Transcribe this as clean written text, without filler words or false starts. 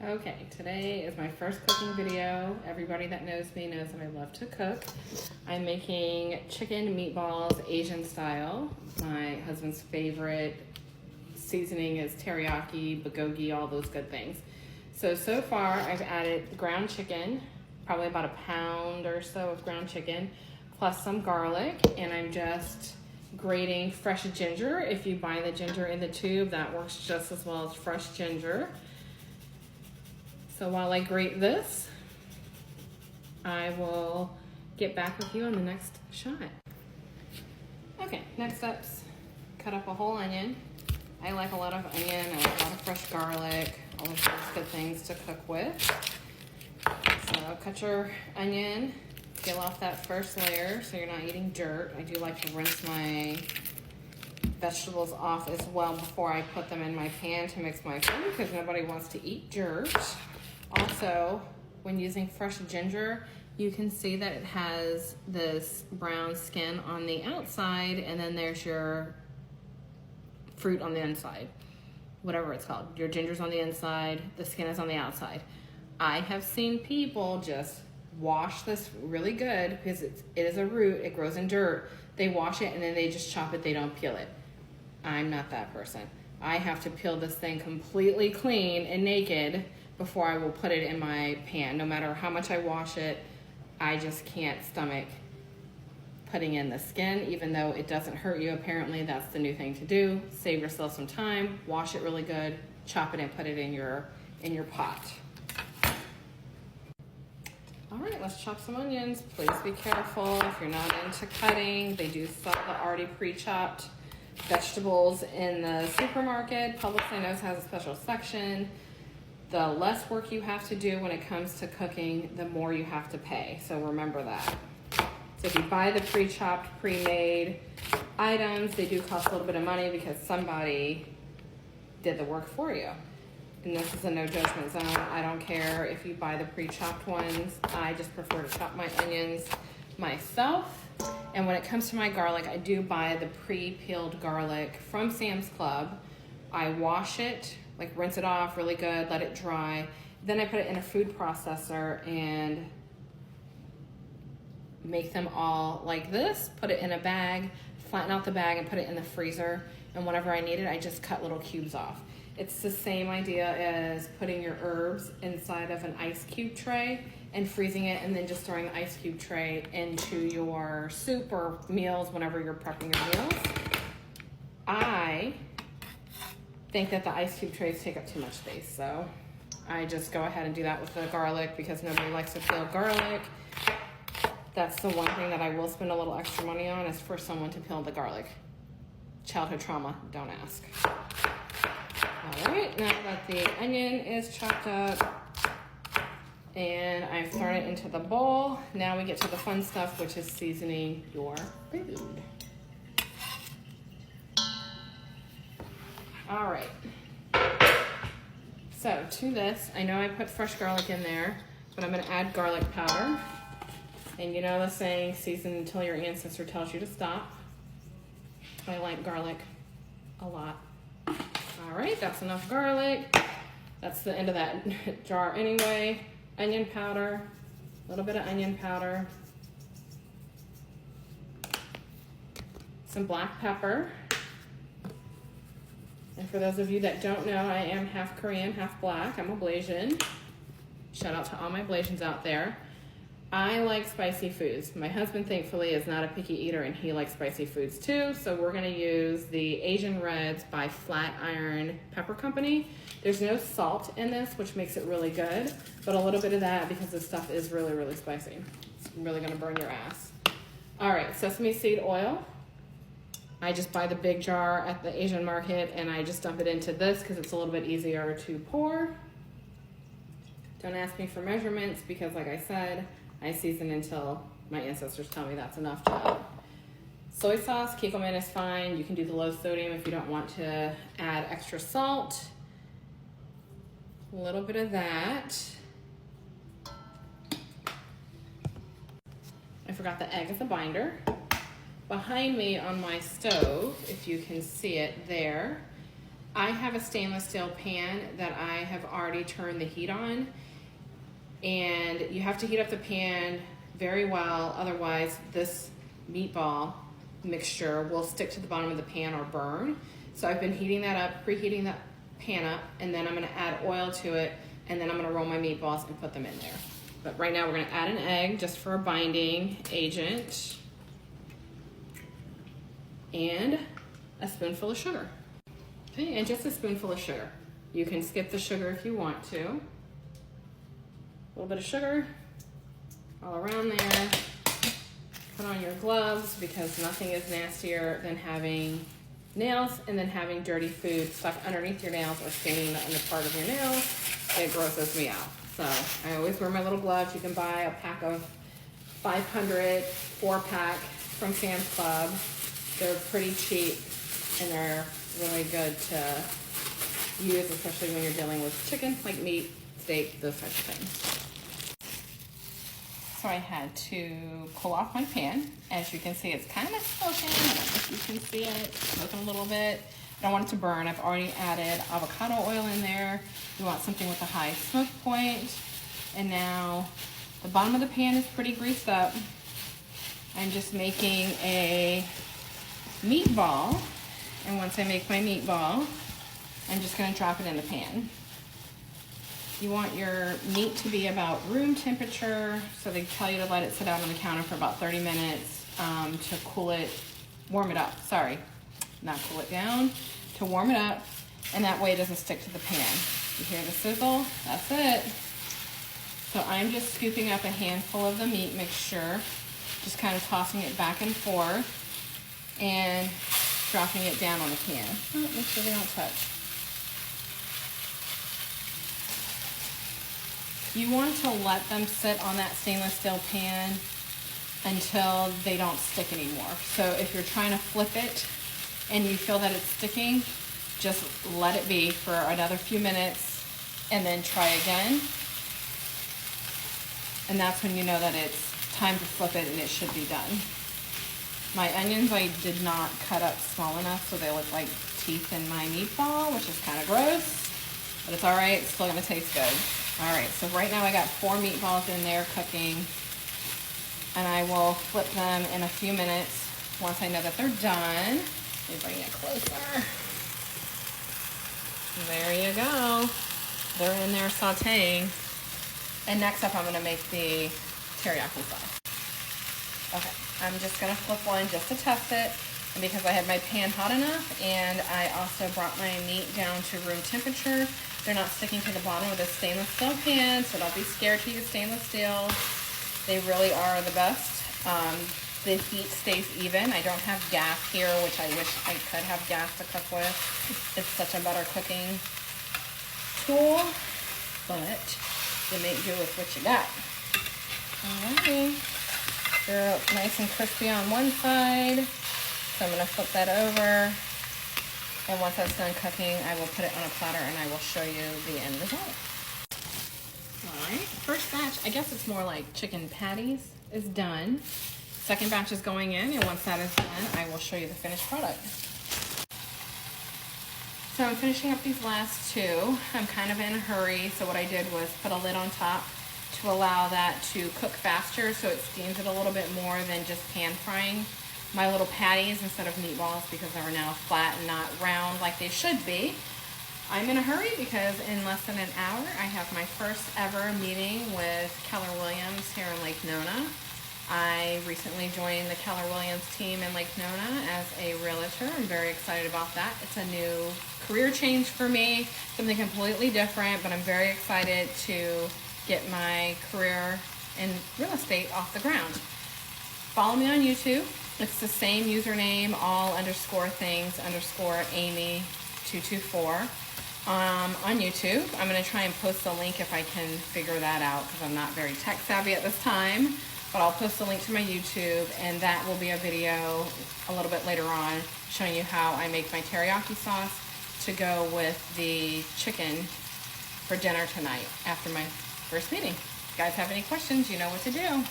Okay, today is my first cooking video. Everybody that knows me knows that I love to cook. I'm making chicken meatballs Asian style. My husband's favorite seasoning is teriyaki, bulgogi, all those good things. So far I've added ground chicken, probably about a pound or so of ground chicken, plus some garlic, and I'm just grating fresh ginger. If you buy the ginger in the tube, that works just as well as fresh ginger. So while I grate this, I will get back with you on the next shot. Okay, next steps, cut up a whole onion. I like a lot of onion, I like a lot of fresh garlic, all of those good things to cook with. So cut your onion, peel off that first layer so you're not eating dirt. I do like to rinse my vegetables off as well before I put them in my pan to mix my food because nobody wants to eat dirt. Also, when using fresh ginger, you can see that it has this brown skin on the outside, and then there's your fruit on the inside, whatever it's called. Your ginger's on the inside, the skin is on the outside. I have seen people just wash this really good because it is a root, it grows in dirt. They wash it and then they just chop it, they don't peel it. I'm not that person. I have to peel this thing completely clean and naked before I will put it in my pan. No matter how much I wash it, I just can't stomach putting in the skin, even though it doesn't hurt you. Apparently that's the new thing to do. Save yourself some time, wash it really good, chop it and put it in your pot. All right, let's chop some onions. Please be careful if you're not into cutting. They do sell the already pre-chopped vegetables in the supermarket. Publix, I know, has a special section. The less work you have to do when it comes to cooking, the more you have to pay. So remember that. So if you buy the pre-chopped, pre-made items, they do cost a little bit of money because somebody did the work for you. And this is a no judgment zone. I don't care if you buy the pre-chopped ones. I just prefer to chop my onions myself. And when it comes to my garlic, I do buy the pre-peeled garlic from Sam's Club. I wash it, like rinse it off really good, let it dry. Then I put it in a food processor and make them all like this, put it in a bag, flatten out the bag and put it in the freezer. And whenever I need it, I just cut little cubes off. It's the same idea as putting your herbs inside of an ice cube tray and freezing it and then just throwing the ice cube tray into your soup or meals whenever you're prepping your meals. I think that the ice cube trays take up too much space, so I just go ahead and do that with the garlic because nobody likes to peel garlic. That's the one thing that I will spend a little extra money on is for someone to peel the garlic. Childhood trauma, don't ask. All right, now that the onion is chopped up and I've thrown it into the bowl, now we get to the fun stuff, which is seasoning your food. All right, so to this, I know I put fresh garlic in there, but I'm gonna add garlic powder. And you know the saying, season until your ancestor tells you to stop. I like garlic a lot. All right, that's enough garlic. That's the end of that jar anyway. Onion powder, a little bit of onion powder. Some black pepper. And for those of you that don't know, I am half Korean, half black. I'm a Blasian. Shout out to all my Blasians out there. I like spicy foods. My husband, thankfully, is not a picky eater and he likes spicy foods too. So we're gonna use the Asian Reds by Flatiron Pepper Company. There's no salt in this, which makes it really good, but a little bit of that because this stuff is really, really spicy. It's really gonna burn your ass. All right, sesame seed oil. I just buy the big jar at the Asian market and I just dump it into this because it's a little bit easier to pour. Don't ask me for measurements because like I said, I season until my ancestors tell me that's enough job. Soy sauce, Kikkoman is fine. You can do the low sodium if you don't want to add extra salt. A little bit of that. I forgot the egg as a binder. Behind me on my stove, if you can see it there, I have a stainless steel pan that I have already turned the heat on, and you have to heat up the pan very well, otherwise this meatball mixture will stick to the bottom of the pan or burn. So I've been heating that up, preheating that pan up, and then I'm gonna add oil to it, and then I'm gonna roll my meatballs and put them in there. But right now we're gonna add an egg just for a binding agent, and a spoonful of sugar. Okay, and just a spoonful of sugar. You can skip the sugar if you want to. A little bit of sugar all around there. Put on your gloves because nothing is nastier than having nails and then having dirty food stuck underneath your nails or staining the under part of your nails. It grosses me out. So I always wear my little gloves. You can buy a pack of 500 4-pack from Sam's Club. They're pretty cheap and they're really good to use, especially when you're dealing with chicken, like meat, steak, those types of things. So I had to cool off my pan. As you can see, it's kind of smoking. I don't know if you can see it, smoking a little bit. I don't want it to burn. I've already added avocado oil in there. You want something with a high smoke point. And now the bottom of the pan is pretty greased up. I'm just making a meatball. And once I make my meatball, I'm just gonna drop it in the pan. You want your meat to be about room temperature, so they tell you to let it sit out on the counter for about 30 minutes to cool it, warm it up, sorry, not cool it down, to warm it up, and that way it doesn't stick to the pan. You hear the sizzle? That's it. So I'm just scooping up a handful of the meat mixture, just kind of tossing it back and forth, and dropping it down on the pan. Oh, make sure they don't touch. You want to let them sit on that stainless steel pan until they don't stick anymore. So if you're trying to flip it and you feel that it's sticking, just let it be for another few minutes and then try again. And that's when you know that it's time to flip it and it should be done. My onions I did not cut up small enough so they look like teeth in my meatball, which is kind of gross, but it's all right, it's still gonna taste good. All right, so right now I got 4 meatballs in there cooking, and I will flip them in a few minutes once I know that they're done. Let me bring it closer. There you go. They're in there sauteing. And next up, I'm gonna make the teriyaki sauce. Okay, I'm just gonna flip one just to test it, and because I had my pan hot enough, and I also brought my meat down to room temperature. They're not sticking to the bottom of the stainless steel pan, so don't be scared to use stainless steel. They really are the best. The heat stays even. I don't have gas here, which I wish I could have gas to cook with. It's such a better cooking tool, but you make do with what you got. Alrighty. They're nice and crispy on one side, so I'm gonna flip that over. And once that's done cooking, I will put it on a platter and I will show you the end result. All right, first batch, I guess it's more like chicken patties, is done. Second batch is going in, and once that is done, I will show you the finished product. So I'm finishing up these last 2. I'm kind of in a hurry, so what I did was put a lid on top to allow that to cook faster, so it steams it a little bit more than just pan frying my little patties instead of meatballs, because they are now flat and not round like they should be. I'm in a hurry because in less than an hour I have my first ever meeting with Keller Williams here in Lake Nona. I recently joined the Keller Williams team in Lake Nona as a realtor. I'm very excited about that. It's a new career change for me, something completely different, but I'm very excited to get my career in real estate off the ground. Follow me on YouTube. It's the same username, all_things_Amy224 on YouTube. I'm going to try and post a link if I can figure that out, because I'm not very tech savvy at this time. But I'll post a link to my YouTube, and that will be a video a little bit later on showing you how I make my teriyaki sauce to go with the chicken for dinner tonight after my first meeting. If you guys have any questions, you know what to do.